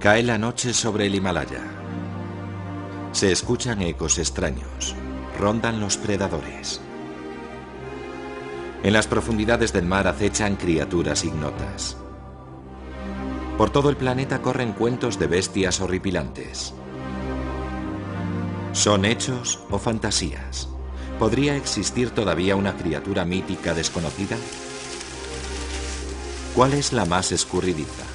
Cae la noche sobre el Himalaya. Se escuchan ecos extraños. Rondan los predadores. En las profundidades del mar acechan criaturas ignotas. Por todo el planeta corren cuentos de bestias horripilantes. ¿Son hechos o fantasías? ¿Podría existir todavía una criatura mítica desconocida? ¿Cuál es la más escurridiza?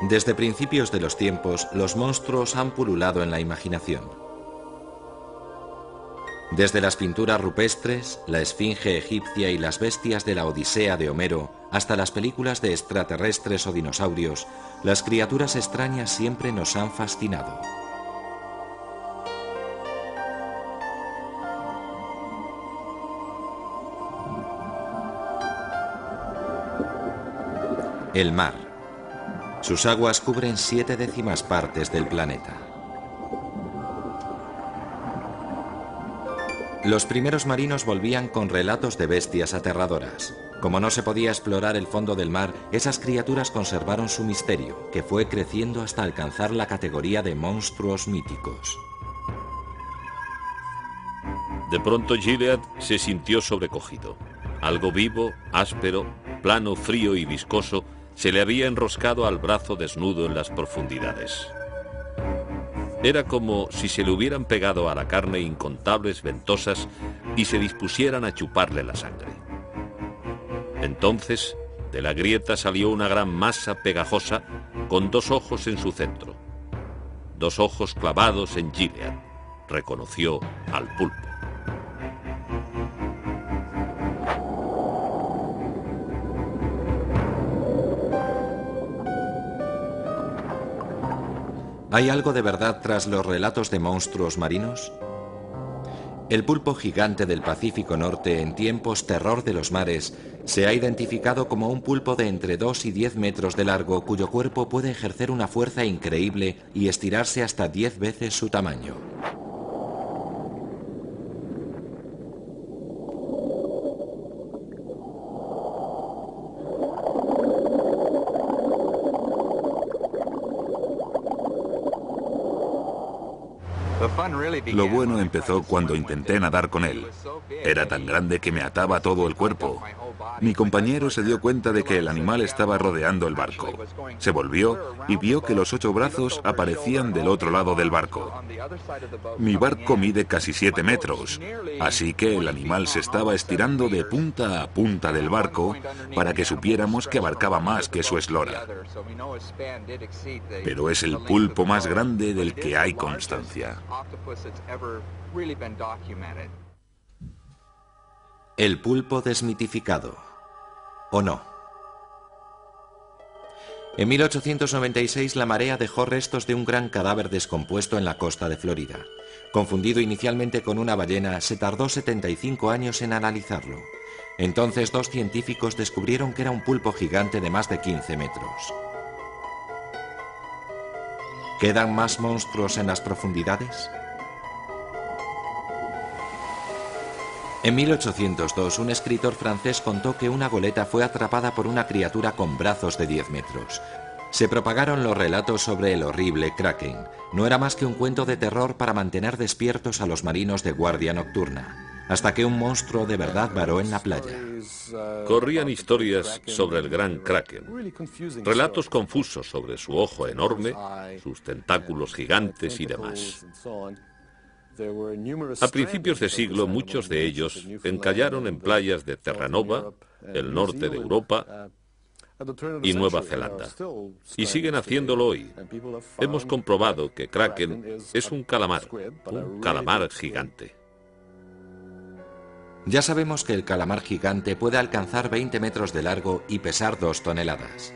Desde principios de los tiempos, los monstruos han pululado en la imaginación. Desde las pinturas rupestres, la esfinge egipcia y las bestias de la Odisea de Homero, hasta las películas de extraterrestres o dinosaurios, las criaturas extrañas siempre nos han fascinado. El mar. Sus aguas cubren 7/10 partes del planeta. Los primeros marinos volvían con relatos de bestias aterradoras. Como no se podía explorar el fondo del mar, esas criaturas conservaron su misterio, que fue creciendo hasta alcanzar la categoría de monstruos míticos. De pronto Gilead se sintió sobrecogido. Algo vivo, áspero, plano, frío y viscoso se le había enroscado al brazo desnudo en las profundidades. Era como si se le hubieran pegado a la carne incontables ventosas y se dispusieran a chuparle la sangre. Entonces, de la grieta salió una gran masa pegajosa con 2 ojos en su centro. 2 ojos clavados en Gilead. Reconoció al pulpo. ¿Hay algo de verdad tras los relatos de monstruos marinos? El pulpo gigante del Pacífico Norte, en tiempos terror de los mares, se ha identificado como un pulpo de entre 2 y 10 metros de largo, cuyo cuerpo puede ejercer una fuerza increíble y estirarse hasta 10 veces su tamaño. Lo bueno empezó cuando intenté nadar con él. Era tan grande que me ataba todo el cuerpo. Mi compañero se dio cuenta de que el animal estaba rodeando el barco. Se volvió y vio que los 8 brazos aparecían del otro lado del barco. Mi barco mide casi 7 metros, así que el animal se estaba estirando de punta a punta del barco para que supiéramos que abarcaba más que su eslora. Pero es el pulpo más grande del que hay constancia. El pulpo desmitificado. ¿O no? En 1896 la marea dejó restos de un gran cadáver descompuesto en la costa de Florida. Confundido inicialmente con una ballena, se tardó 75 años en analizarlo. Entonces 2 científicos descubrieron que era un pulpo gigante de más de 15 metros. ¿Quedan más monstruos en las profundidades? En 1802, un escritor francés contó que una goleta fue atrapada por una criatura con brazos de 10 metros. Se propagaron los relatos sobre el horrible Kraken. No era más que un cuento de terror para mantener despiertos a los marinos de guardia nocturna, hasta que un monstruo de verdad varó en la playa. Corrían historias sobre el gran Kraken, relatos confusos sobre su ojo enorme, sus tentáculos gigantes y demás. A principios de siglo, muchos de ellos encallaron en playas de Terranova, el norte de Europa y Nueva Zelanda. Y siguen haciéndolo hoy. Hemos comprobado que Kraken es un calamar gigante. Ya sabemos que el calamar gigante puede alcanzar 20 metros de largo y pesar 2 toneladas.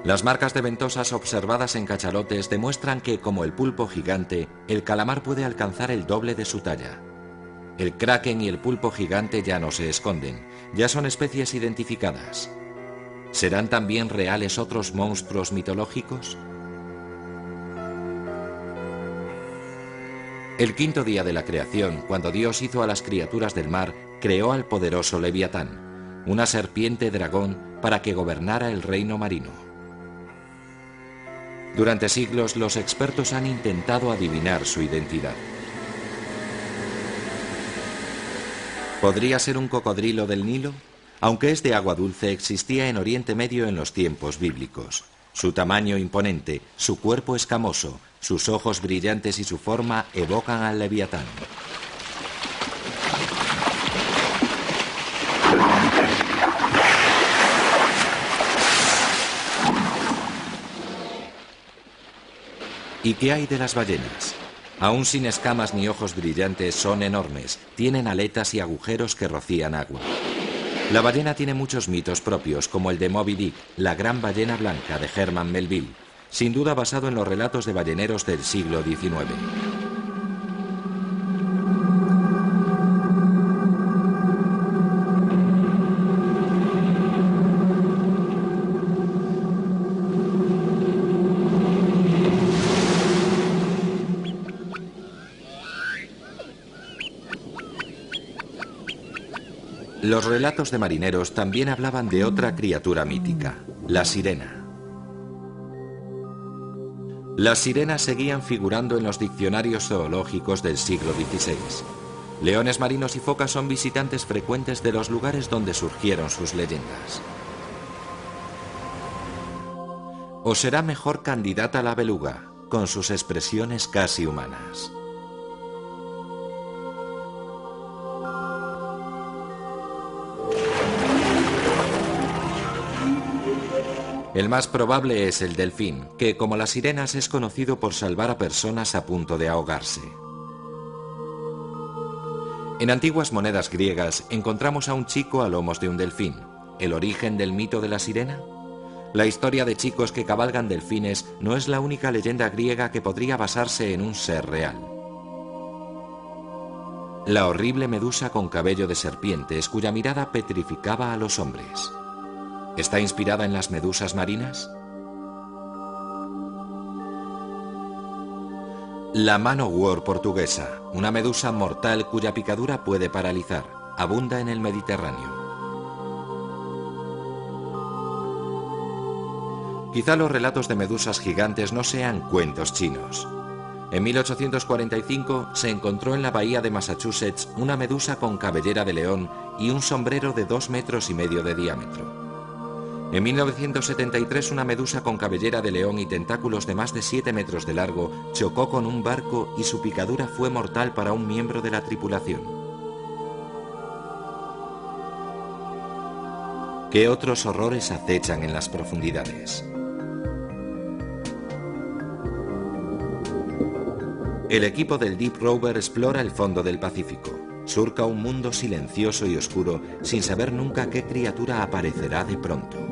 Las marcas de ventosas observadas en cachalotes demuestran que, como el pulpo gigante, el calamar puede alcanzar el doble de su talla. El kraken y el pulpo gigante ya no se esconden, ya son especies identificadas. ¿Serán también reales otros monstruos mitológicos? El quinto día de la creación, cuando Dios hizo a las criaturas del mar, creó al poderoso Leviatán, una serpiente dragón para que gobernara el reino marino. Durante siglos, los expertos han intentado adivinar su identidad. ¿Podría ser un cocodrilo del Nilo? Aunque es de agua dulce, existía en Oriente Medio en los tiempos bíblicos. Su tamaño imponente, su cuerpo escamoso, sus ojos brillantes y su forma evocan al Leviatán. ¿Y qué hay de las ballenas? Aún sin escamas ni ojos brillantes, son enormes, tienen aletas y agujeros que rocían agua. La ballena tiene muchos mitos propios, como el de Moby Dick, la gran ballena blanca de Herman Melville, sin duda basado en los relatos de balleneros del siglo XIX. Los relatos de marineros también hablaban de otra criatura mítica, la sirena. Las sirenas seguían figurando en los diccionarios zoológicos del siglo XVI. Leones marinos y focas son visitantes frecuentes de los lugares donde surgieron sus leyendas. ¿O será mejor candidata la beluga, con sus expresiones casi humanas? El más probable es el delfín, que como las sirenas es conocido por salvar a personas a punto de ahogarse. En antiguas monedas griegas encontramos a un chico a lomos de un delfín. ¿El origen del mito de la sirena? La historia de chicos que cabalgan delfines no es la única leyenda griega que podría basarse en un ser real. La horrible medusa con cabello de serpientes cuya mirada petrificaba a los hombres. ¿Está inspirada en las medusas marinas? La manowar portuguesa, una medusa mortal cuya picadura puede paralizar, abunda en el Mediterráneo. Quizá los relatos de medusas gigantes no sean cuentos chinos. En 1845 se encontró en la bahía de Massachusetts una medusa con cabellera de león y un sombrero de 2,5 metros de diámetro. En 1973 una medusa con cabellera de león y tentáculos de más de 7 metros de largo chocó con un barco y su picadura fue mortal para un miembro de la tripulación. ¿Qué otros horrores acechan en las profundidades? El equipo del Deep Rover explora el fondo del Pacífico. Surca un mundo silencioso y oscuro sin saber nunca qué criatura aparecerá de pronto.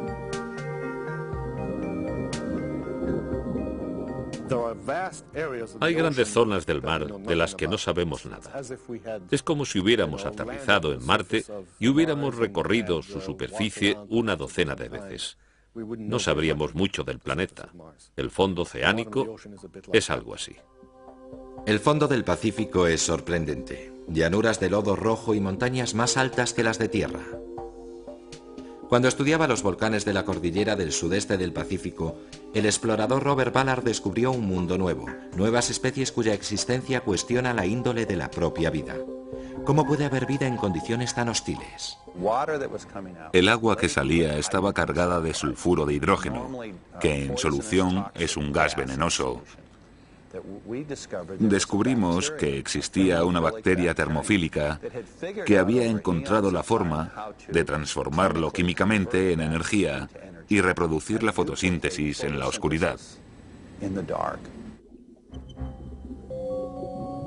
Hay grandes zonas del mar de las que no sabemos nada. Es como si hubiéramos aterrizado en Marte y hubiéramos recorrido su superficie una docena de veces. No sabríamos mucho del planeta. El fondo oceánico es algo así. El fondo del Pacífico es sorprendente. Llanuras de lodo rojo y montañas más altas que las de tierra. Cuando estudiaba los volcanes de la cordillera del sudeste del Pacífico, el explorador Robert Ballard descubrió un mundo nuevo, nuevas especies cuya existencia cuestiona la índole de la propia vida. ¿Cómo puede haber vida en condiciones tan hostiles? El agua que salía estaba cargada de sulfuro de hidrógeno, que en solución es un gas venenoso. Descubrimos que existía una bacteria termofílica que había encontrado la forma de transformarlo químicamente en energía y reproducir la fotosíntesis en la oscuridad.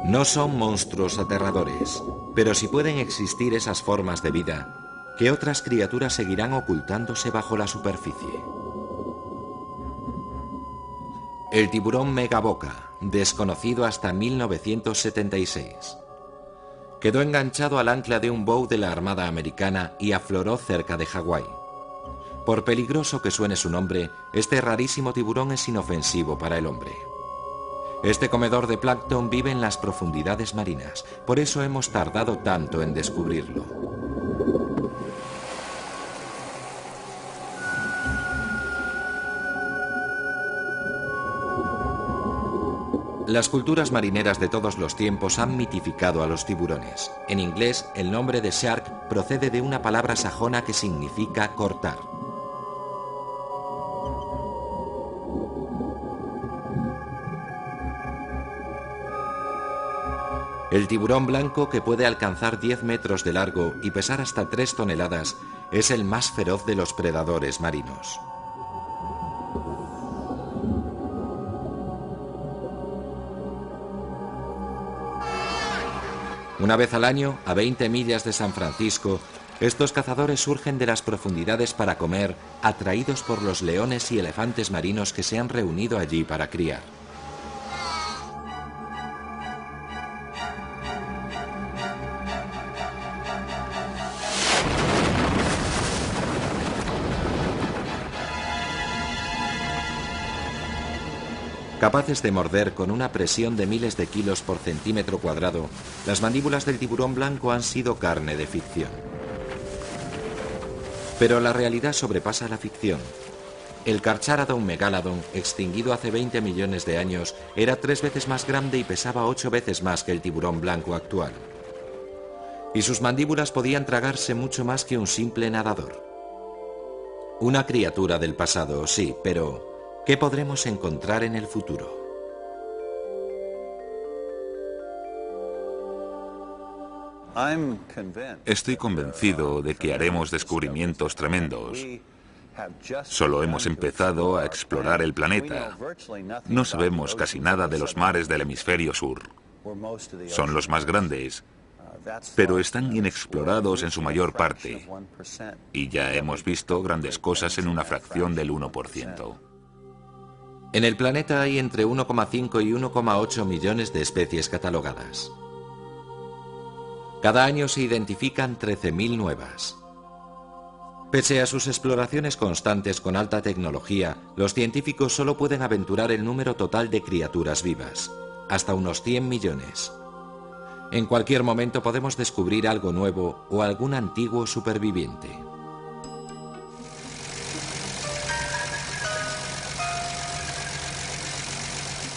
No son monstruos aterradores, pero si pueden existir esas formas de vida, ¿qué otras criaturas seguirán ocultándose bajo la superficie? El tiburón megaboca, desconocido hasta 1976. Quedó enganchado al ancla de un bow de la Armada Americana y afloró cerca de Hawái. Por peligroso que suene su nombre, este rarísimo tiburón es inofensivo para el hombre. Este comedor de plancton vive en las profundidades marinas, por eso hemos tardado tanto en descubrirlo. Las culturas marineras de todos los tiempos han mitificado a los tiburones. En inglés, el nombre de shark procede de una palabra sajona que significa cortar. El tiburón blanco, que puede alcanzar 10 metros de largo y pesar hasta 3 toneladas, es el más feroz de los predadores marinos. Una vez al año, a 20 millas de San Francisco, estos cazadores surgen de las profundidades para comer, atraídos por los leones y elefantes marinos que se han reunido allí para criar. Capaces de morder con una presión de miles de kilos por centímetro cuadrado, las mandíbulas del tiburón blanco han sido carne de ficción. Pero la realidad sobrepasa la ficción. El Carcharodon megalodon, extinguido hace 20 millones de años, era 3 veces más grande y pesaba 8 veces más que el tiburón blanco actual. Y sus mandíbulas podían tragarse mucho más que un simple nadador. Una criatura del pasado, sí, pero ¿qué podremos encontrar en el futuro? Estoy convencido de que haremos descubrimientos tremendos. Solo hemos empezado a explorar el planeta. No sabemos casi nada de los mares del hemisferio sur. Son los más grandes, pero están inexplorados en su mayor parte. Y ya hemos visto grandes cosas en una fracción del 1%. En el planeta hay entre 1,5 y 1,8 millones de especies catalogadas. Cada año se identifican 13.000 nuevas. Pese a sus exploraciones constantes con alta tecnología, los científicos solo pueden aventurar el número total de criaturas vivas, hasta unos 100 millones. En cualquier momento podemos descubrir algo nuevo o algún antiguo superviviente.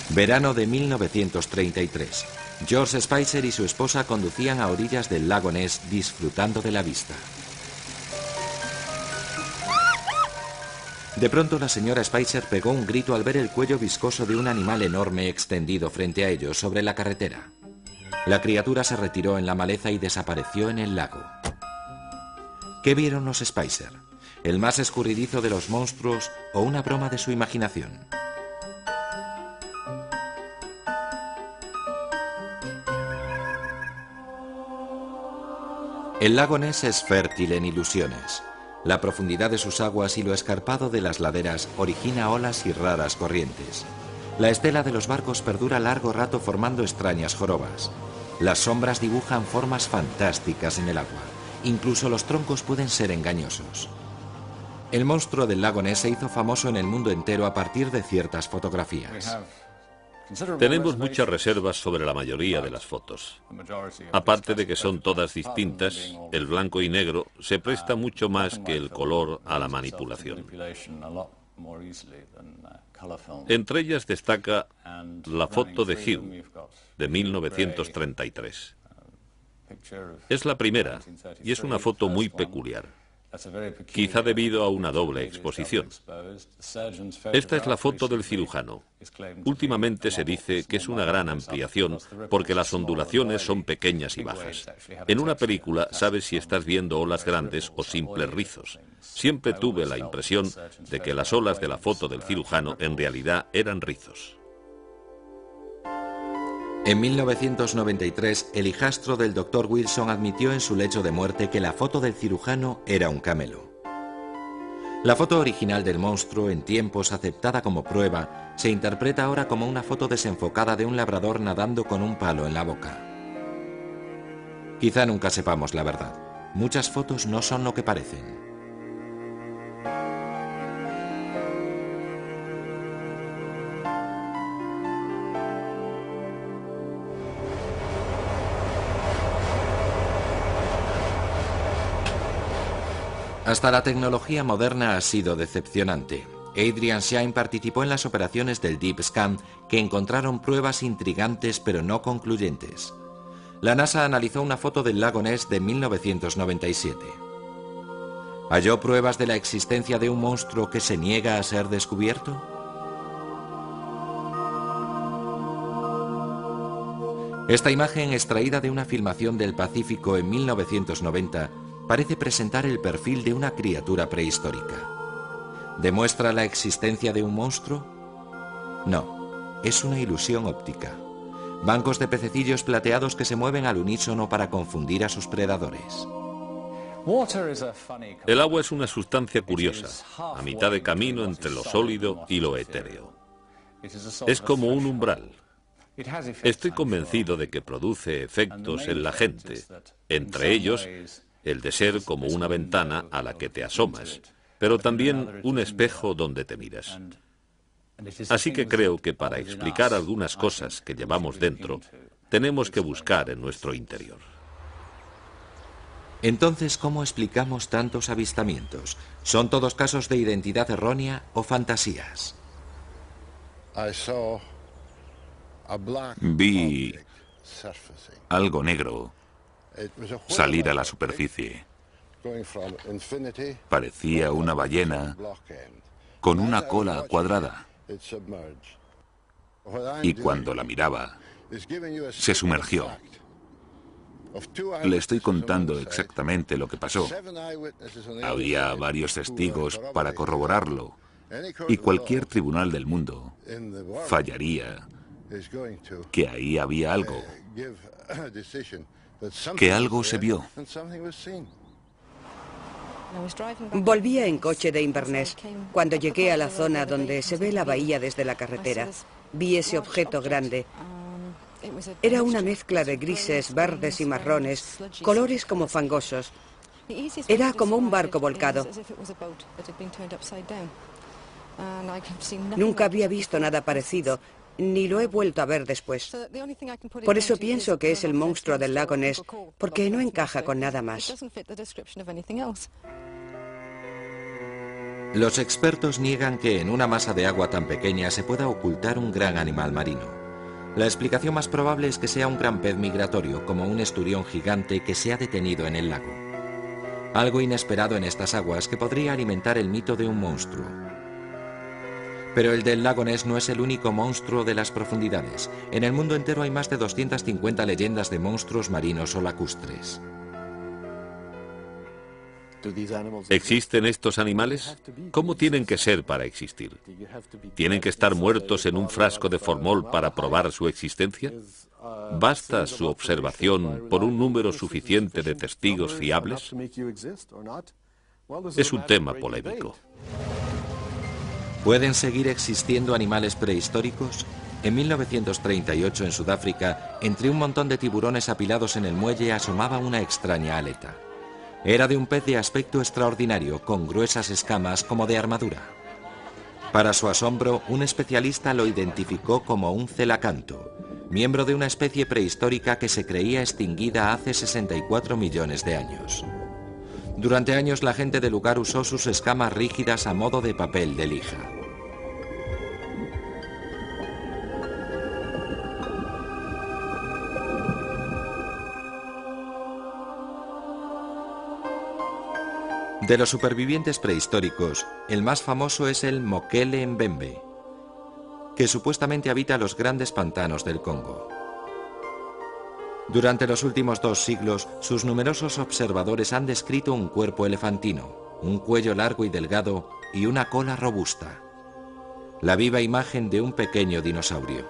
Verano de 1933. George Spicer y su esposa conducían a orillas del lago Ness disfrutando de la vista. De pronto la señora Spicer pegó un grito al ver el cuello viscoso de un animal enorme extendido frente a ellos sobre la carretera. La criatura se retiró en la maleza y desapareció en el lago. ¿Qué vieron los Spicer? ¿El más escurridizo de los monstruos o una broma de su imaginación? El lago Ness es fértil en ilusiones. La profundidad de sus aguas y lo escarpado de las laderas origina olas y raras corrientes. La estela de los barcos perdura largo rato formando extrañas jorobas. Las sombras dibujan formas fantásticas en el agua. Incluso los troncos pueden ser engañosos. El monstruo del lago Ness se hizo famoso en el mundo entero a partir de ciertas fotografías. Tenemos muchas reservas sobre la mayoría de las fotos. Aparte de que son todas distintas, el blanco y negro se presta mucho más que el color a la manipulación. Entre ellas destaca la foto de Hugh, de 1933. Es la primera y es una foto muy peculiar, quizá debido a una doble exposición. Esta es la foto del cirujano. Últimamente se dice que es una gran ampliación porque las ondulaciones son pequeñas y bajas. En una película sabes si estás viendo olas grandes o simples rizos. Siempre tuve la impresión de que las olas de la foto del cirujano en realidad eran rizos. En 1993, el hijastro del Dr. Wilson admitió en su lecho de muerte que la foto del cirujano era un camelo. La foto original del monstruo, en tiempos aceptada como prueba, se interpreta ahora como una foto desenfocada de un labrador nadando con un palo en la boca. Quizá nunca sepamos la verdad. Muchas fotos no son lo que parecen. Hasta la tecnología moderna ha sido decepcionante. Adrian Shine participó en las operaciones del Deep Scan que encontraron pruebas intrigantes pero no concluyentes. La NASA analizó una foto del lago Ness de 1997. ¿Halló pruebas de la existencia de un monstruo que se niega a ser descubierto? Esta imagen, extraída de una filmación del Pacífico en 1990, parece presentar el perfil de una criatura prehistórica. ¿Demuestra la existencia de un monstruo? No, es una ilusión óptica. Bancos de pececillos plateados que se mueven al unísono para confundir a sus predadores. El agua es una sustancia curiosa, a mitad de camino entre lo sólido y lo etéreo. Es como un umbral. Estoy convencido de que produce efectos en la gente, entre ellos el de ser como una ventana a la que te asomas, pero también un espejo donde te miras. Así que creo que para explicar algunas cosas que llevamos dentro, tenemos que buscar en nuestro interior. Entonces, ¿cómo explicamos tantos avistamientos? ¿Son todos casos de identidad errónea o fantasías? Vi algo negro salir a la superficie. Parecía una ballena con una cola cuadrada. Y cuando la miraba, se sumergió. Le estoy contando exactamente lo que pasó. Había varios testigos para corroborarlo, y cualquier tribunal del mundo fallaría que ahí había algo, que algo se vio. Volvía en coche de Inverness. Cuando llegué a la zona donde se ve la bahía desde la carretera, vi ese objeto grande. Era una mezcla de grises, verdes y marrones, colores como fangosos. Era como un barco volcado. Nunca había visto nada parecido, ni lo he vuelto a ver después. Por eso pienso que es el monstruo del lago Ness, porque no encaja con nada más. Los expertos niegan que en una masa de agua tan pequeña se pueda ocultar un gran animal marino. La explicación más probable es que sea un gran pez migratorio, como un esturión gigante que se ha detenido en el lago. Algo inesperado en estas aguas que podría alimentar el mito de un monstruo. Pero el del lago Ness no es el único monstruo de las profundidades. En el mundo entero hay más de 250 leyendas de monstruos marinos o lacustres. ¿Existen estos animales? ¿Cómo tienen que ser para existir? ¿Tienen que estar muertos en un frasco de formol para probar su existencia? ¿Basta su observación por un número suficiente de testigos fiables? Es un tema polémico. ¿Pueden seguir existiendo animales prehistóricos? En 1938, en Sudáfrica, entre un montón de tiburones apilados en el muelle, asomaba una extraña aleta. Era de un pez de aspecto extraordinario, con gruesas escamas como de armadura. Para su asombro, un especialista lo identificó como un celacanto, miembro de una especie prehistórica que se creía extinguida hace 64 millones de años. Durante años la gente del lugar usó sus escamas rígidas a modo de papel de lija. De los supervivientes prehistóricos, el más famoso es el Mokele Mbembe, que supuestamente habita los grandes pantanos del Congo. Durante los últimos 2 siglos, sus numerosos observadores han descrito un cuerpo elefantino, un cuello largo y delgado y una cola robusta. La viva imagen de un pequeño dinosaurio.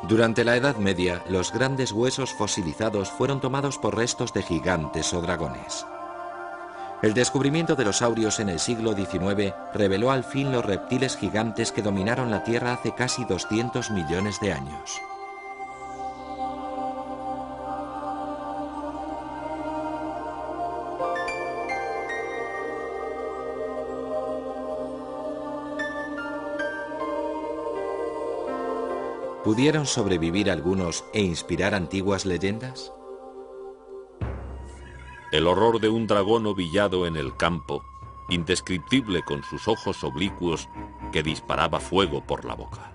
Durante la Edad Media, los grandes huesos fosilizados fueron tomados por restos de gigantes o dragones. El descubrimiento de los saurios en el siglo XIX reveló al fin los reptiles gigantes que dominaron la Tierra hace casi 200 millones de años. ¿Pudieron sobrevivir algunos e inspirar antiguas leyendas? El horror de un dragón ovillado en el campo, indescriptible con sus ojos oblicuos que disparaba fuego por la boca.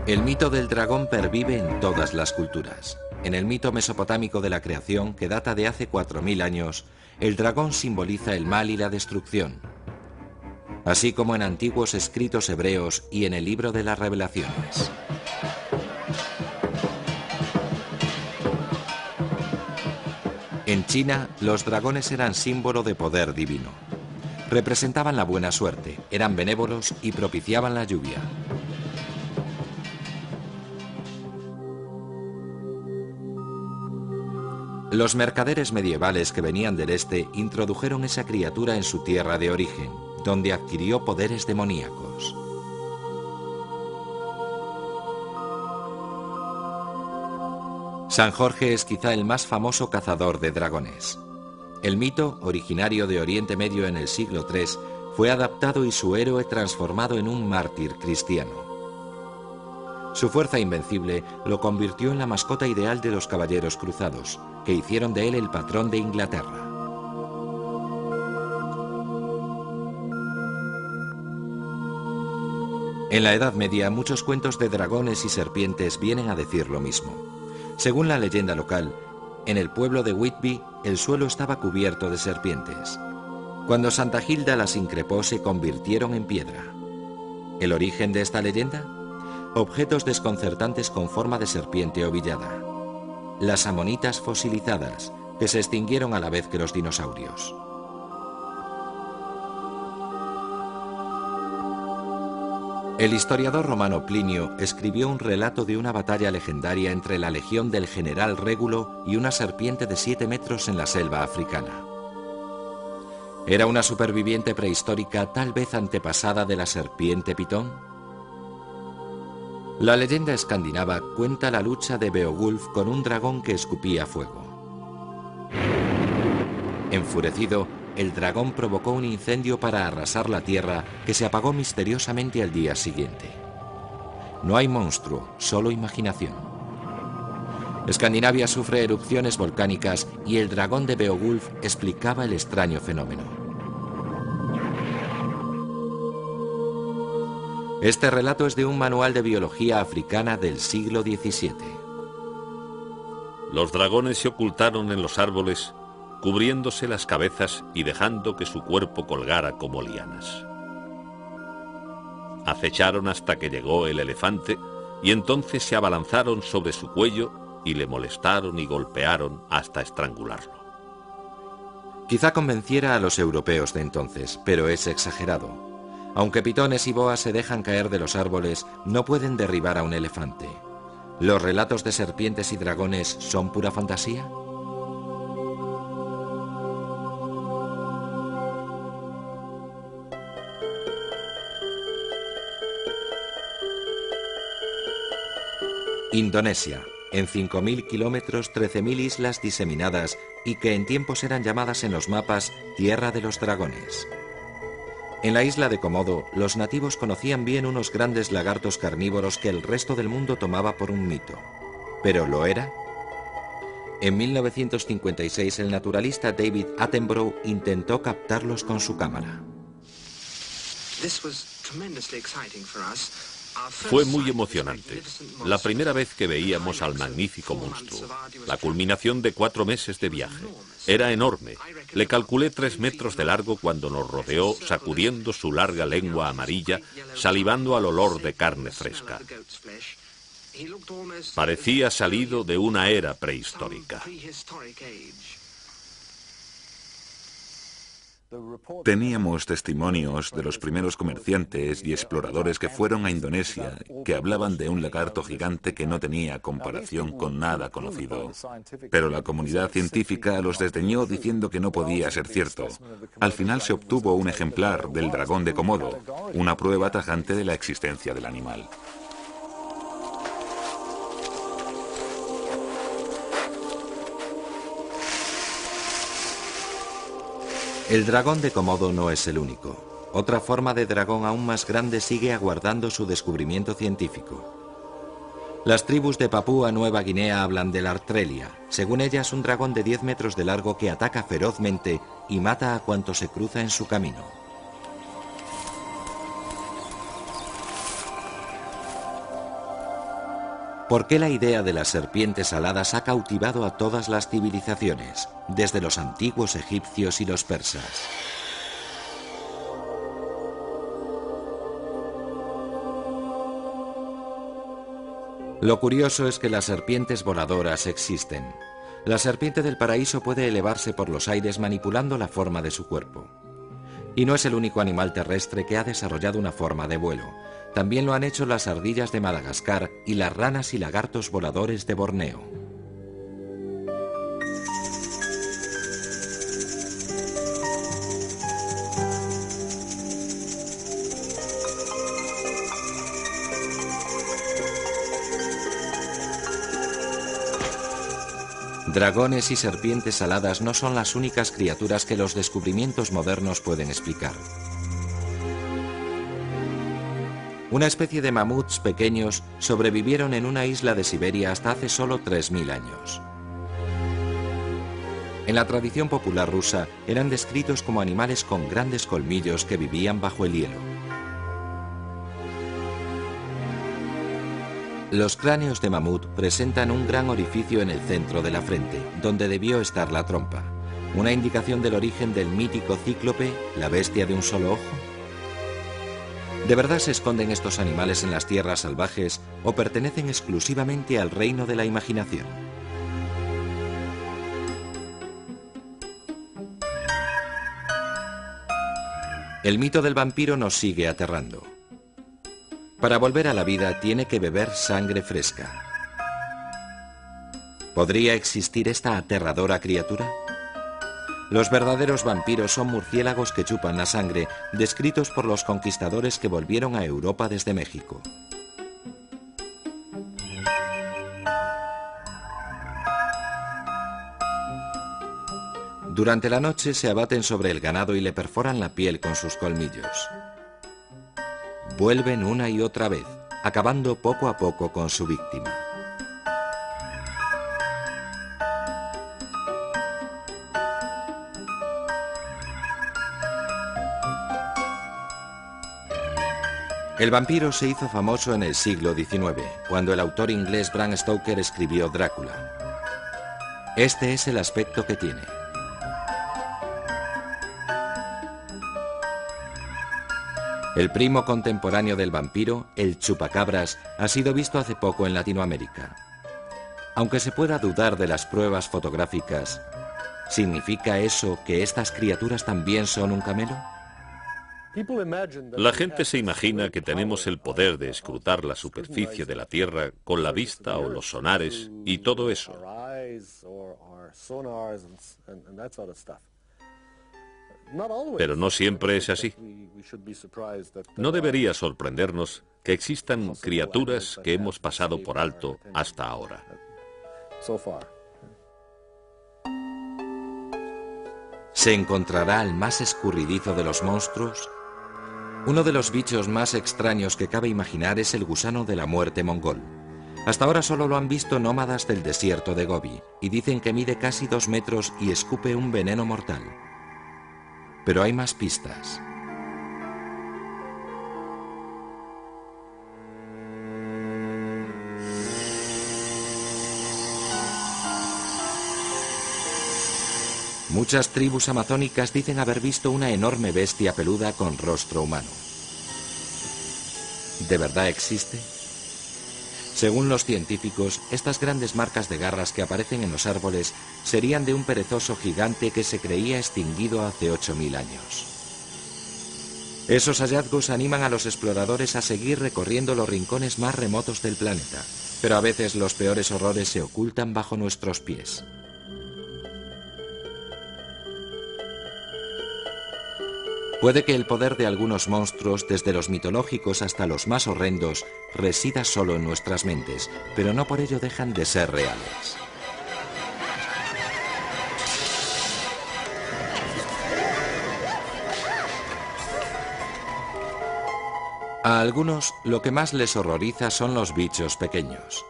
El mito del dragón pervive en todas las culturas. En el mito mesopotámico de la creación, que data de hace 4000 años, el dragón simboliza el mal y la destrucción, así como en antiguos escritos hebreos y en el libro de las Revelaciones. En China, los dragones eran símbolo de poder divino. Representaban la buena suerte, eran benévolos y propiciaban la lluvia. Los mercaderes medievales que venían del este introdujeron esa criatura en su tierra de origen, donde adquirió poderes demoníacos. San Jorge es quizá el más famoso cazador de dragones. El mito, originario de Oriente Medio en el siglo III, fue adaptado y su héroe transformado en un mártir cristiano. Su fuerza invencible lo convirtió en la mascota ideal de los caballeros cruzados, que hicieron de él el patrón de Inglaterra. En la Edad Media, muchos cuentos de dragones y serpientes vienen a decir lo mismo. Según la leyenda local, en el pueblo de Whitby, el suelo estaba cubierto de serpientes. Cuando Santa Gilda las increpó, se convirtieron en piedra. ¿El origen de esta leyenda? Objetos desconcertantes con forma de serpiente ovillada. Las amonitas fosilizadas, que se extinguieron a la vez que los dinosaurios. El historiador romano Plinio escribió un relato de una batalla legendaria entre la legión del general Régulo y una serpiente de 7 metros en la selva africana. ¿Era una superviviente prehistórica, tal vez antepasada de la serpiente pitón? La leyenda escandinava cuenta la lucha de Beowulf con un dragón que escupía fuego. Enfurecido, el dragón provocó un incendio para arrasar la tierra que se apagó misteriosamente al día siguiente. No hay monstruo, solo imaginación. Escandinavia sufre erupciones volcánicas y el dragón de Beowulf explicaba el extraño fenómeno. Este relato es de un manual de biología africana del siglo XVII. Los dragones se ocultaron en los árboles, cubriéndose las cabezas y dejando que su cuerpo colgara como lianas. Acecharon hasta que llegó el elefante y entonces se abalanzaron sobre su cuello y le molestaron y golpearon hasta estrangularlo. Quizá convenciera a los europeos de entonces, pero es exagerado. Aunque pitones y boas se dejan caer de los árboles, no pueden derribar a un elefante. ¿Los relatos de serpientes y dragones son pura fantasía? Indonesia, en 5.000 kilómetros, 13.000 islas diseminadas y que en tiempos eran llamadas en los mapas Tierra de los Dragones. En la isla de Komodo, los nativos conocían bien unos grandes lagartos carnívoros que el resto del mundo tomaba por un mito. ¿Pero lo era? En 1956 el naturalista David Attenborough intentó captarlos con su cámara. Fue muy emocionante. La primera vez que veíamos al magnífico monstruo. La culminación de 4 meses de viaje. Era enorme. Le calculé 3 metros de largo cuando nos rodeó, sacudiendo su larga lengua amarilla, salivando al olor de carne fresca. Parecía salido de una era prehistórica. Teníamos testimonios de los primeros comerciantes y exploradores que fueron a Indonesia, que hablaban de un lagarto gigante que no tenía comparación con nada conocido. Pero la comunidad científica los desdeñó diciendo que no podía ser cierto. Al final se obtuvo un ejemplar del dragón de Komodo, una prueba tajante de la existencia del animal. El dragón de Komodo no es el único. Otra forma de dragón aún más grande sigue aguardando su descubrimiento científico. Las tribus de Papúa Nueva Guinea hablan del Artrelia. Según ellas, un dragón de 10 metros de largo que ataca ferozmente y mata a cuanto se cruza en su camino. ¿Por qué la idea de las serpientes aladas ha cautivado a todas las civilizaciones, desde los antiguos egipcios y los persas? Lo curioso es que las serpientes voladoras existen. La serpiente del paraíso puede elevarse por los aires manipulando la forma de su cuerpo. Y no es el único animal terrestre que ha desarrollado una forma de vuelo. También lo han hecho las ardillas de Madagascar y las ranas y lagartos voladores de Borneo. Dragones y serpientes aladas no son las únicas criaturas que los descubrimientos modernos pueden explicar. Una especie de mamuts pequeños sobrevivieron en una isla de Siberia hasta hace solo 3000 años. En la tradición popular rusa eran descritos como animales con grandes colmillos que vivían bajo el hielo. Los cráneos de mamut presentan un gran orificio en el centro de la frente, donde debió estar la trompa, una indicación del origen del mítico cíclope, la bestia de un solo ojo. ¿De verdad se esconden estos animales en las tierras salvajes o pertenecen exclusivamente al reino de la imaginación? El mito del vampiro nos sigue aterrando. Para volver a la vida tiene que beber sangre fresca. ¿Podría existir esta aterradora criatura? Los verdaderos vampiros son murciélagos que chupan la sangre, descritos por los conquistadores que volvieron a Europa desde México. Durante la noche se abaten sobre el ganado y le perforan la piel con sus colmillos. Vuelven una y otra vez, acabando poco a poco con su víctima. El vampiro se hizo famoso en el siglo XIX, cuando el autor inglés Bram Stoker escribió Drácula. Este es el aspecto que tiene. El primo contemporáneo del vampiro, el chupacabras, ha sido visto hace poco en Latinoamérica. Aunque se pueda dudar de las pruebas fotográficas, ¿significa eso que estas criaturas también son un camelo? La gente se imagina que tenemos el poder de escrutar la superficie de la Tierra con la vista o los sonares y todo eso. Pero no siempre es así. No debería sorprendernos que existan criaturas que hemos pasado por alto hasta ahora. ¿Se encontrará al más escurridizo de los monstruos? Uno de los bichos más extraños que cabe imaginar es el gusano de la muerte mongol. Hasta ahora solo lo han visto nómadas del desierto de Gobi y dicen que mide casi 2 metros y escupe un veneno mortal. Pero hay más pistas. Muchas tribus amazónicas dicen haber visto una enorme bestia peluda con rostro humano. ¿De verdad existe? Según los científicos, estas grandes marcas de garras que aparecen en los árboles serían de un perezoso gigante que se creía extinguido hace 8000 años. Esos hallazgos animan a los exploradores a seguir recorriendo los rincones más remotos del planeta, pero a veces los peores horrores se ocultan bajo nuestros pies. Puede que el poder de algunos monstruos, desde los mitológicos hasta los más horrendos, resida solo en nuestras mentes, pero no por ello dejan de ser reales. A algunos lo que más les horroriza son los bichos pequeños.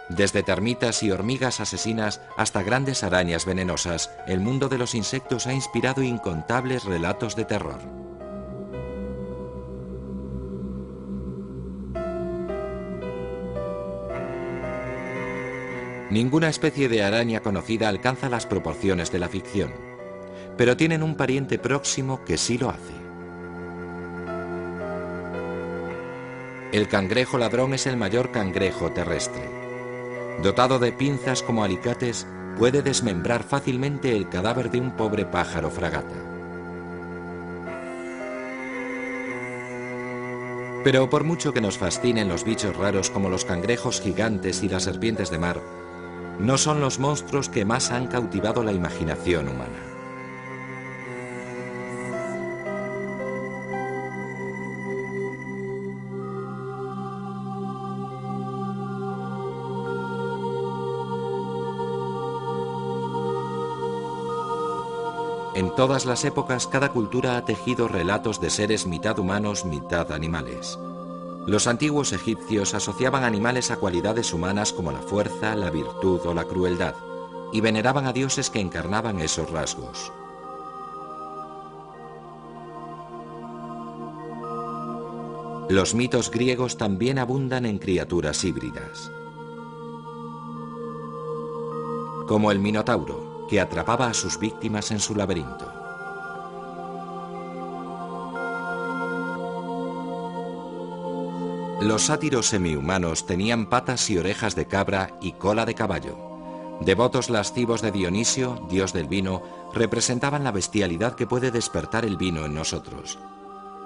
Desde termitas y hormigas asesinas hasta grandes arañas venenosas, el mundo de los insectos ha inspirado incontables relatos de terror. Ninguna especie de araña conocida alcanza las proporciones de la ficción, pero tienen un pariente próximo que sí lo hace. El cangrejo ladrón es el mayor cangrejo terrestre. Dotado de pinzas como alicates, puede desmembrar fácilmente el cadáver de un pobre pájaro fragata. Pero por mucho que nos fascinen los bichos raros como los cangrejos gigantes y las serpientes de mar, no son los monstruos que más han cautivado la imaginación humana. En todas las épocas, cada cultura ha tejido relatos de seres mitad humanos, mitad animales. Los antiguos egipcios asociaban animales a cualidades humanas como la fuerza, la virtud o la crueldad, y veneraban a dioses que encarnaban esos rasgos. Los mitos griegos también abundan en criaturas híbridas, como el Minotauro, que atrapaba a sus víctimas en su laberinto. Los sátiros semihumanos tenían patas y orejas de cabra y cola de caballo. Devotos lascivos de Dionisio, dios del vino, representaban la bestialidad que puede despertar el vino en nosotros.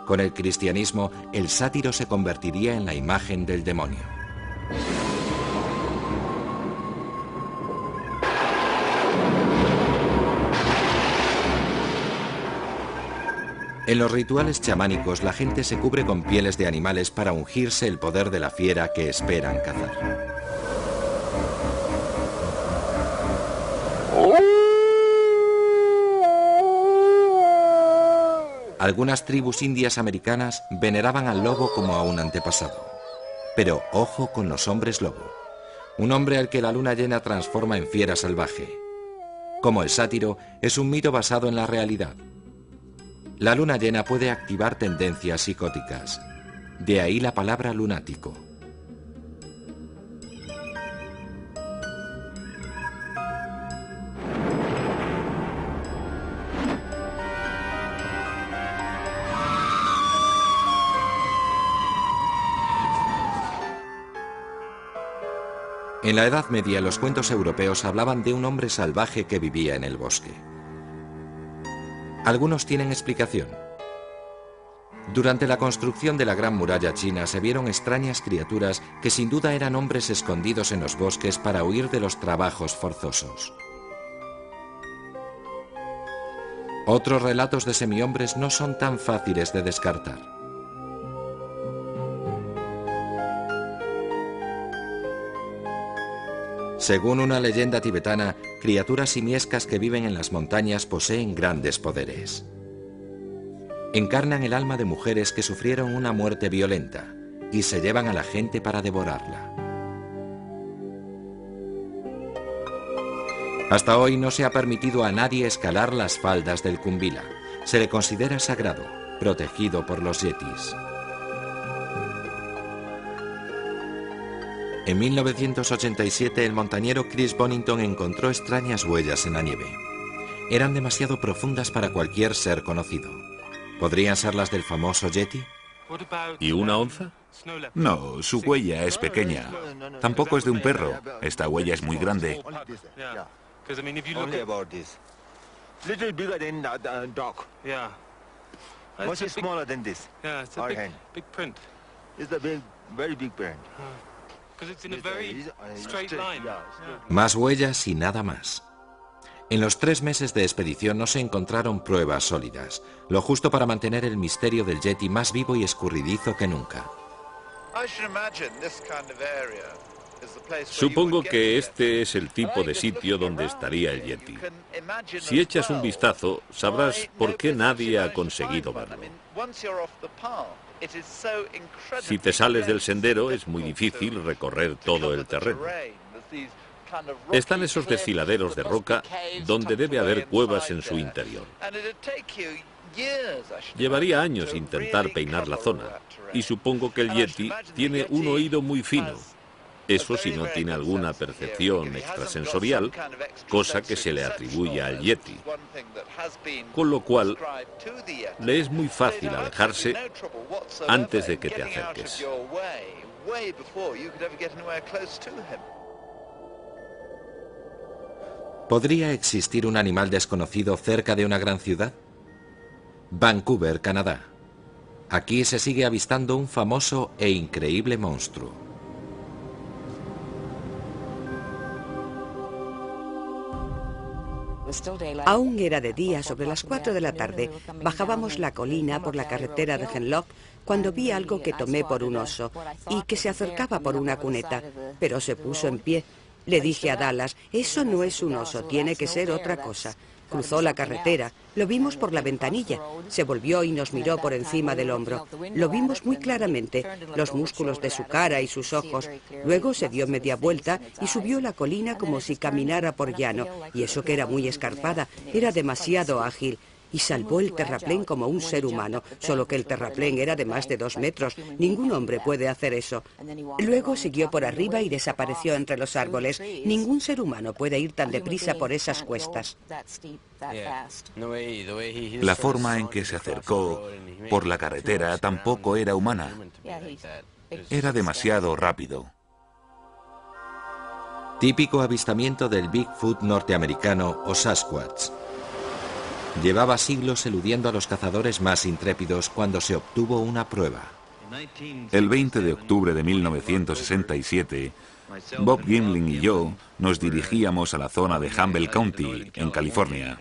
Con el cristianismo, el sátiro se convertiría en la imagen del demonio. En los rituales chamánicos, la gente se cubre con pieles de animales para ungirse el poder de la fiera que esperan cazar. Algunas tribus indias americanas veneraban al lobo como a un antepasado. Pero ojo con los hombres lobo, un hombre al que la luna llena transforma en fiera salvaje. Como el sátiro, es un mito basado en la realidad. La luna llena puede activar tendencias psicóticas. De ahí la palabra lunático. En la Edad Media, los cuentos europeos hablaban de un hombre salvaje que vivía en el bosque. Algunos tienen explicación. Durante la construcción de la Gran Muralla China se vieron extrañas criaturas que sin duda eran hombres escondidos en los bosques para huir de los trabajos forzosos. Otros relatos de semihombres no son tan fáciles de descartar. Según una leyenda tibetana, criaturas simiescas que viven en las montañas poseen grandes poderes. Encarnan el alma de mujeres que sufrieron una muerte violenta y se llevan a la gente para devorarla. Hasta hoy no se ha permitido a nadie escalar las faldas del Kumbhila. Se le considera sagrado, protegido por los yetis. En 1987 el montañero Chris Bonington encontró extrañas huellas en la nieve. Eran demasiado profundas para cualquier ser conocido. ¿Podrían ser las del famoso yeti? ¿Y una onza? No, su huella es pequeña. Tampoco es de un perro. Esta huella es muy grande. Más huellas y nada más. En los 3 meses de expedición no se encontraron pruebas sólidas, lo justo para mantener el misterio del yeti más vivo y escurridizo que nunca. Supongo que este es el tipo de sitio donde estaría el yeti. Si echas un vistazo, sabrás por qué nadie ha conseguido verlo. Si te sales del sendero es muy difícil recorrer todo el terreno. Están esos desfiladeros de roca donde debe haber cuevas en su interior. Llevaría años intentar peinar la zona, y supongo que el Yeti tiene un oído muy fino. Eso si no tiene alguna percepción extrasensorial, cosa que se le atribuye al Yeti. Con lo cual, le es muy fácil alejarse antes de que te acerques. ¿Podría existir un animal desconocido cerca de una gran ciudad? Vancouver, Canadá. Aquí se sigue avistando un famoso e increíble monstruo. Aún era de día, sobre las 4 de la tarde. Bajábamos la colina por la carretera de Henlock cuando vi algo que tomé por un oso y que se acercaba por una cuneta, pero se puso en pie. Le dije a Dallas, eso no es un oso, tiene que ser otra cosa. Cruzó la carretera, lo vimos por la ventanilla, se volvió y nos miró por encima del hombro. Lo vimos muy claramente, los músculos de su cara y sus ojos. Luego se dio media vuelta y subió la colina como si caminara por llano, y eso que era muy escarpada, era demasiado ágil. Y salvó el terraplén como un ser humano, solo que el terraplén era de más de 2 metros. Ningún hombre puede hacer eso. Luego siguió por arriba y desapareció entre los árboles. Ningún ser humano puede ir tan deprisa por esas cuestas. La forma en que se acercó por la carretera tampoco era humana. Era demasiado rápido. Típico avistamiento del Bigfoot norteamericano o Sasquatch. Llevaba siglos eludiendo a los cazadores más intrépidos cuando se obtuvo una prueba. El 20 de octubre de 1967, Bob Gimlin y yo nos dirigíamos a la zona de Humboldt County, en California.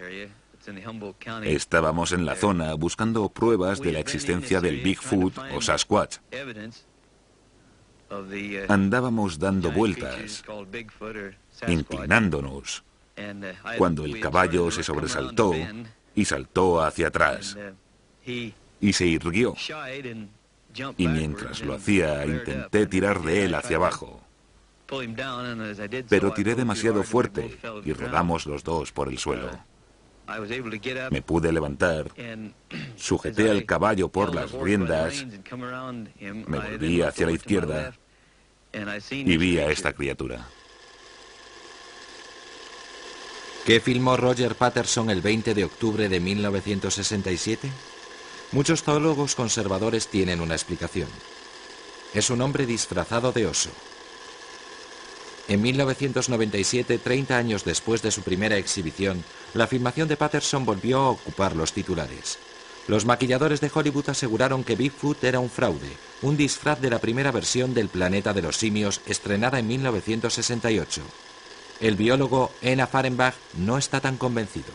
Estábamos en la zona buscando pruebas de la existencia del Bigfoot o Sasquatch. Andábamos dando vueltas, inclinándonos, cuando el caballo se sobresaltó y saltó hacia atrás y se irguió. Y mientras lo hacía, intenté tirar de él hacia abajo. Pero tiré demasiado fuerte y rodamos los dos por el suelo. Me pude levantar, sujeté al caballo por las riendas, me volví hacia la izquierda y vi a esta criatura. ¿Qué filmó Roger Patterson el 20 de octubre de 1967? Muchos zoólogos conservadores tienen una explicación. Es un hombre disfrazado de oso. En 1997, 30 años después de su primera exhibición, la filmación de Patterson volvió a ocupar los titulares. Los maquilladores de Hollywood aseguraron que Bigfoot era un fraude, un disfraz de la primera versión del Planeta de los Simios estrenada en 1968. El biólogo Ena Fahrenbach no está tan convencido.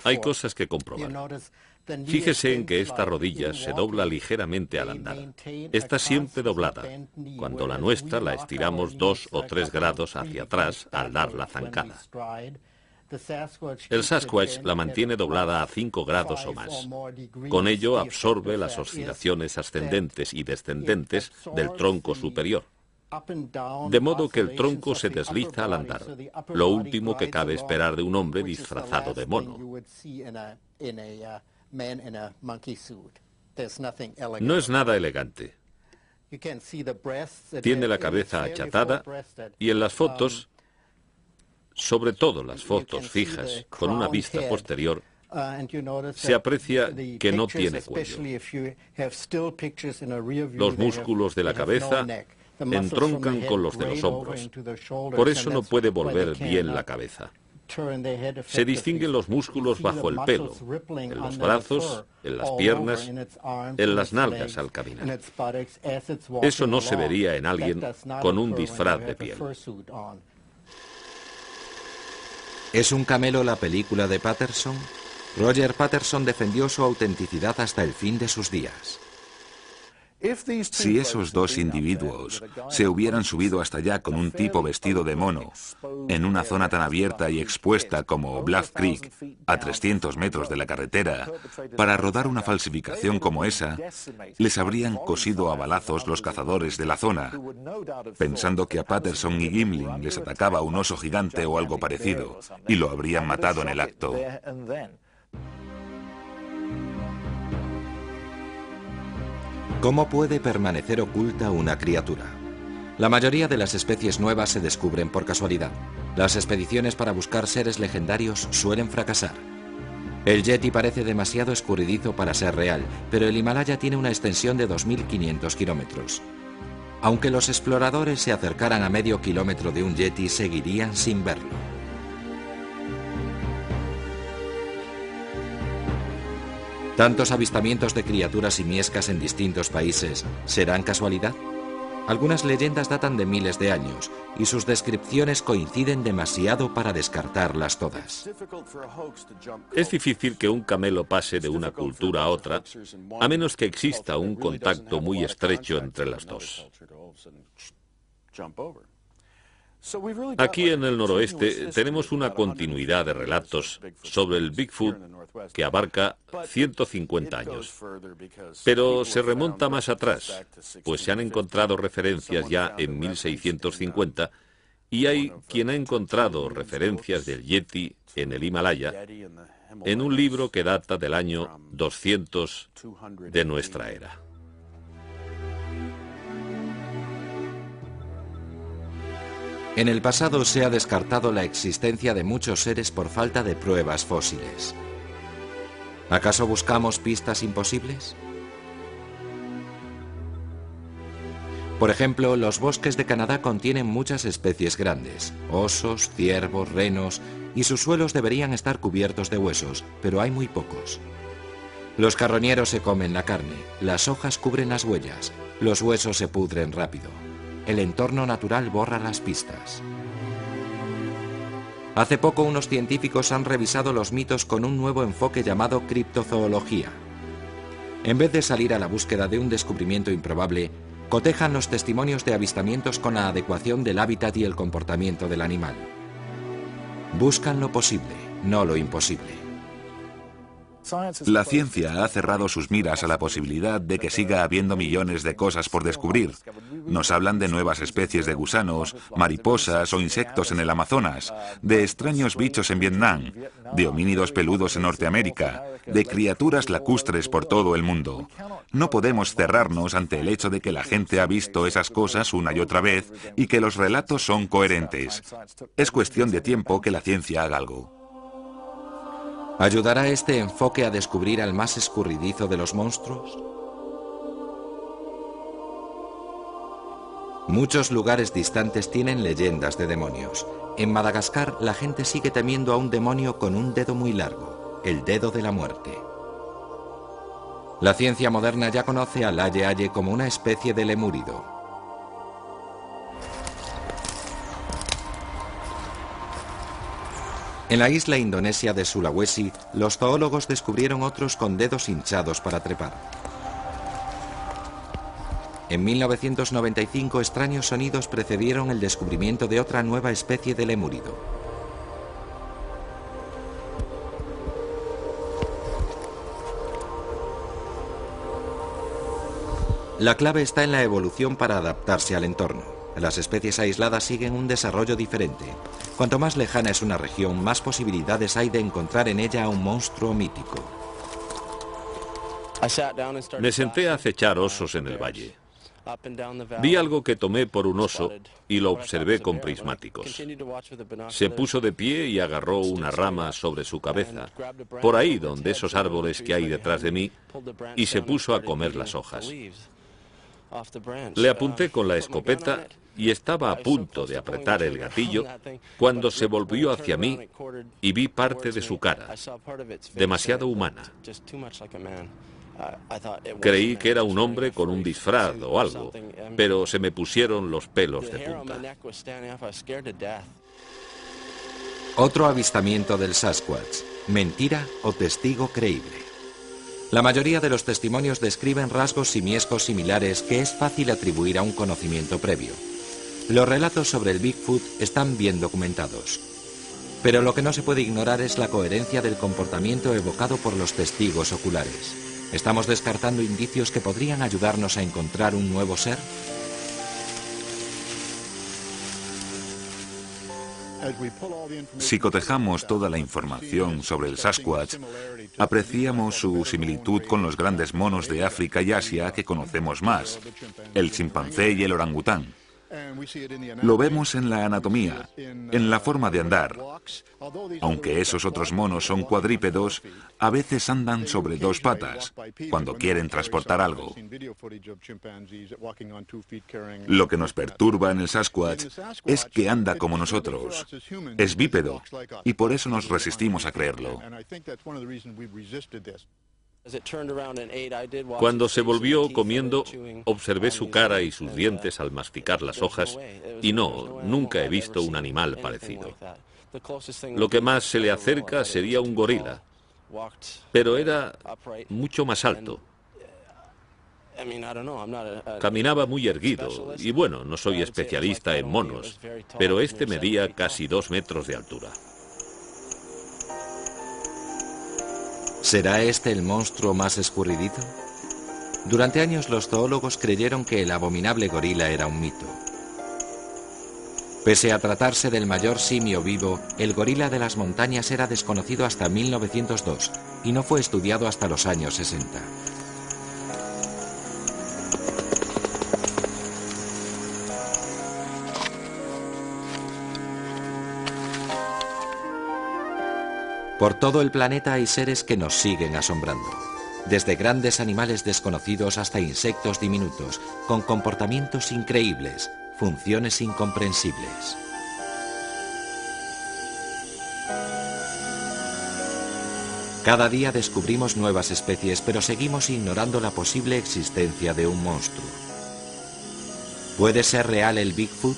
Hay cosas que comprobar. Fíjese en que esta rodilla se dobla ligeramente al andar. Está siempre doblada, cuando la nuestra la estiramos 2 o 3 grados hacia atrás al dar la zancada. El Sasquatch la mantiene doblada a 5 grados o más. Con ello absorbe las oscilaciones ascendentes y descendentes del tronco superior. De modo que el tronco se desliza al andar, lo último que cabe esperar de un hombre disfrazado de mono. No es nada elegante. Tiene la cabeza achatada y en las fotos, sobre todo las fotos fijas con una vista posterior, se aprecia que no tiene cuello. Los músculos de la cabeza entroncan con los de los hombros. Por eso no puede volver bien la cabeza. Se distinguen los músculos bajo el pelo, en los brazos, en las piernas, en las nalgas al caminar. Eso no se vería en alguien con un disfraz de piel. ¿Es un camelo la película de Patterson? Roger Patterson defendió su autenticidad hasta el fin de sus días. Si esos dos individuos se hubieran subido hasta allá con un tipo vestido de mono, en una zona tan abierta y expuesta como Bluff Creek, a 300 metros de la carretera, para rodar una falsificación como esa, les habrían cosido a balazos los cazadores de la zona, pensando que a Patterson y Gimlin les atacaba un oso gigante o algo parecido, y lo habrían matado en el acto. ¿Cómo puede permanecer oculta una criatura? La mayoría de las especies nuevas se descubren por casualidad. Las expediciones para buscar seres legendarios suelen fracasar. El Yeti parece demasiado escurridizo para ser real, pero el Himalaya tiene una extensión de 2.500 kilómetros. Aunque los exploradores se acercaran a medio kilómetro de un Yeti, seguirían sin verlo. ¿Tantos avistamientos de criaturas simiescas en distintos países serán casualidad? Algunas leyendas datan de miles de años y sus descripciones coinciden demasiado para descartarlas todas. Es difícil que un camelo pase de una cultura a otra, a menos que exista un contacto muy estrecho entre las dos. Aquí en el noroeste tenemos una continuidad de relatos sobre el Bigfoot que abarca 150 años. Pero se remonta más atrás, pues se han encontrado referencias ya en 1650 y hay quien ha encontrado referencias del Yeti en el Himalaya en un libro que data del año 200 de nuestra era. En el pasado se ha descartado la existencia de muchos seres por falta de pruebas fósiles. ¿Acaso buscamos pistas imposibles? Por ejemplo, los bosques de Canadá contienen muchas especies grandes, osos, ciervos, renos, y sus suelos deberían estar cubiertos de huesos, pero hay muy pocos. Los carroñeros se comen la carne, las hojas cubren las huellas, los huesos se pudren rápido. El entorno natural borra las pistas. Hace poco unos científicos han revisado los mitos con un nuevo enfoque llamado criptozoología. En vez de salir a la búsqueda de un descubrimiento improbable, cotejan los testimonios de avistamientos con la adecuación del hábitat y el comportamiento del animal. Buscan lo posible, no lo imposible. La ciencia ha cerrado sus miras a la posibilidad de que siga habiendo millones de cosas por descubrir. Nos hablan de nuevas especies de gusanos, mariposas o insectos en el Amazonas, de extraños bichos en Vietnam, de homínidos peludos en Norteamérica, de criaturas lacustres por todo el mundo. No podemos cerrarnos ante el hecho de que la gente ha visto esas cosas una y otra vez y que los relatos son coherentes. Es cuestión de tiempo que la ciencia haga algo. ¿Ayudará este enfoque a descubrir al más escurridizo de los monstruos? Muchos lugares distantes tienen leyendas de demonios. En Madagascar, la gente sigue temiendo a un demonio con un dedo muy largo, el dedo de la muerte. La ciencia moderna ya conoce al Aye Aye como una especie de lemúrido. En la isla indonesia de Sulawesi, los zoólogos descubrieron otros con dedos hinchados para trepar. En 1995, extraños sonidos precedieron el descubrimiento de otra nueva especie de lemúrido. La clave está en la evolución para adaptarse al entorno. Las especies aisladas siguen un desarrollo diferente. Cuanto más lejana es una región, más posibilidades hay de encontrar en ella a un monstruo mítico. Me senté a acechar osos en el valle. Vi algo que tomé por un oso y lo observé con prismáticos. Se puso de pie y agarró una rama sobre su cabeza, por ahí donde esos árboles que hay detrás de mí, y se puso a comer las hojas. Le apunté con la escopeta y estaba a punto de apretar el gatillo cuando se volvió hacia mí y vi parte de su cara, demasiado humana. Creí que era un hombre con un disfraz o algo, pero se me pusieron los pelos de punta. Otro avistamiento del Sasquatch. ¿Mentira o testigo creíble? La mayoría de los testimonios describen rasgos simiescos similares que es fácil atribuir a un conocimiento previo. Los relatos sobre el Bigfoot están bien documentados. Pero lo que no se puede ignorar es la coherencia del comportamiento evocado por los testigos oculares. ¿Estamos descartando indicios que podrían ayudarnos a encontrar un nuevo ser? Si cotejamos toda la información sobre el Sasquatch, apreciamos su similitud con los grandes monos de África y Asia que conocemos más, el chimpancé y el orangután. Lo vemos en la anatomía, en la forma de andar. Aunque esos otros monos son cuadrípedos, a veces andan sobre dos patas, cuando quieren transportar algo. Lo que nos perturba en el Sasquatch es que anda como nosotros. Es bípedo, y por eso nos resistimos a creerlo. Cuando se volvió comiendo, observé su cara y sus dientes al masticar las hojas, y no, nunca he visto un animal parecido. Lo que más se le acerca sería un gorila, pero era mucho más alto. Caminaba muy erguido, y bueno, no soy especialista en monos, pero este medía casi 2 metros de altura. ¿Será este el monstruo más escurridizo? Durante años los zoólogos creyeron que el abominable gorila era un mito. Pese a tratarse del mayor simio vivo, el gorila de las montañas era desconocido hasta 1902 y no fue estudiado hasta los años 60. Por todo el planeta hay seres que nos siguen asombrando. Desde grandes animales desconocidos hasta insectos diminutos, con comportamientos increíbles, funciones incomprensibles. Cada día descubrimos nuevas especies, pero seguimos ignorando la posible existencia de un monstruo. ¿Puede ser real el Bigfoot?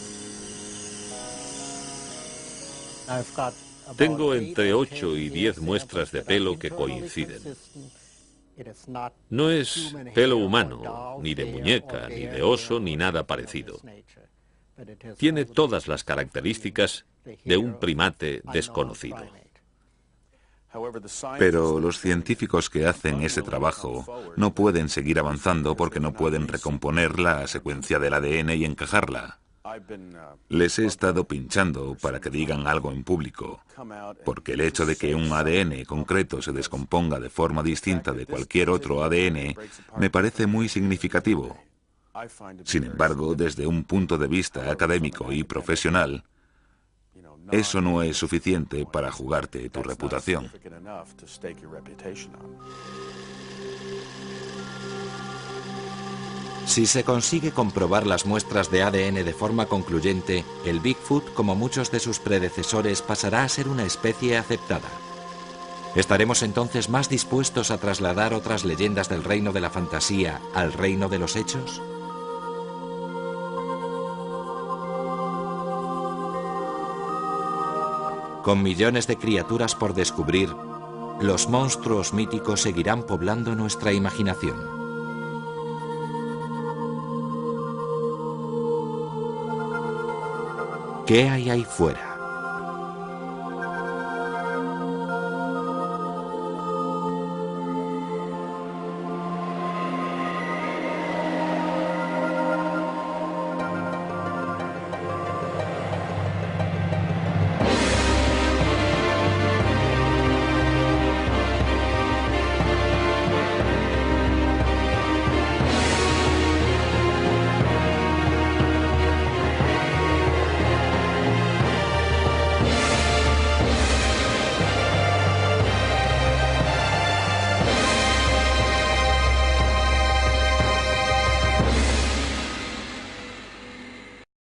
Tengo entre 8 y 10 muestras de pelo que coinciden. No es pelo humano, ni de muñeca, ni de oso, ni nada parecido. Tiene todas las características de un primate desconocido. Pero los científicos que hacen ese trabajo no pueden seguir avanzando porque no pueden recomponer la secuencia del ADN y encajarla. Les he estado pinchando para que digan algo en público, porque el hecho de que un ADN concreto se descomponga de forma distinta de cualquier otro ADN me parece muy significativo. Sin embargo, desde un punto de vista académico y profesional, eso no es suficiente para jugarte tu reputación. Si se consigue comprobar las muestras de ADN de forma concluyente, el Bigfoot, como muchos de sus predecesores, pasará a ser una especie aceptada. ¿Estaremos entonces más dispuestos a trasladar otras leyendas del reino de la fantasía al reino de los hechos? Con millones de criaturas por descubrir, los monstruos míticos seguirán poblando nuestra imaginación. ¿Qué hay ahí fuera?